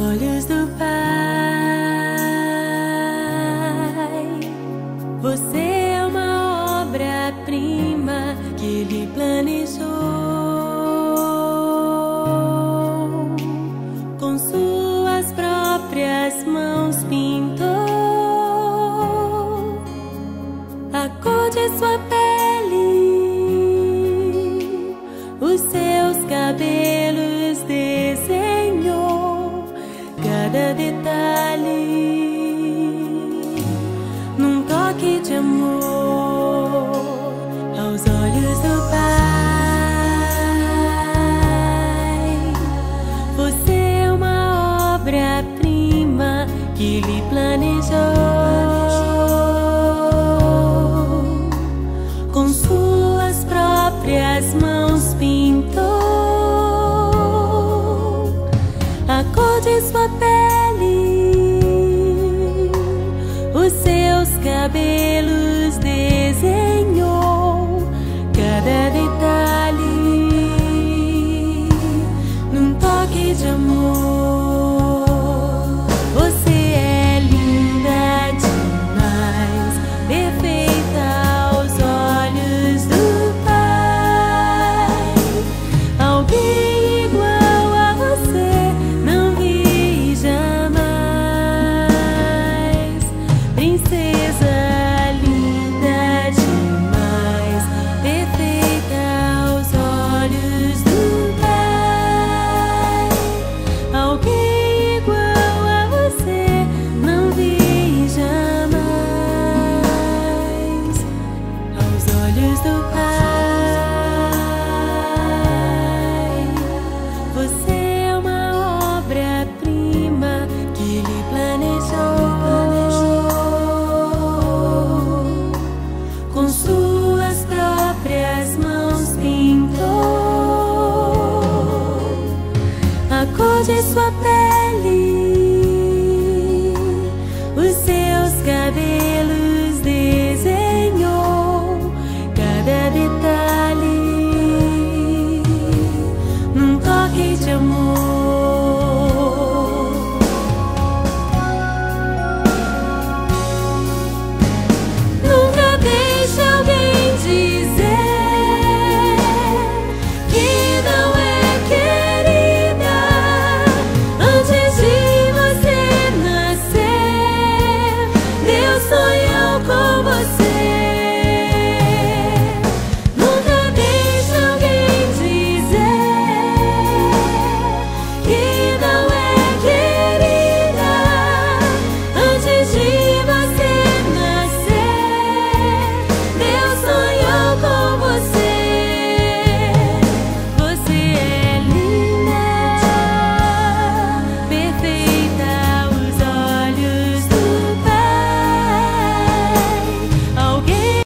olhos do Pai, você é uma obra-prima que Ele planejou. Com suas próprias mãos pintou a cor de sua pele, os seus cabelos desenhou cada detalhe num toque de amor aos olhos do Pai. Você é uma obra-prima que Ele planejou. Com suas próprias mãos pintou a cor de sua pele, os seus cabelos desenhou cada detalhe num toque de amor. Você é linda demais, perfeita aos olhos do Pai. Alguém igual a você não vi jamais. Princesa linda demais, perfeita aos olhos do Pai. Alguém igual a você não vi jamais aos olhos do Pai. Você é uma obra-prima que Ele planejou. Com suas próprias mãos pintou a cor de sua pele, os seus cabelos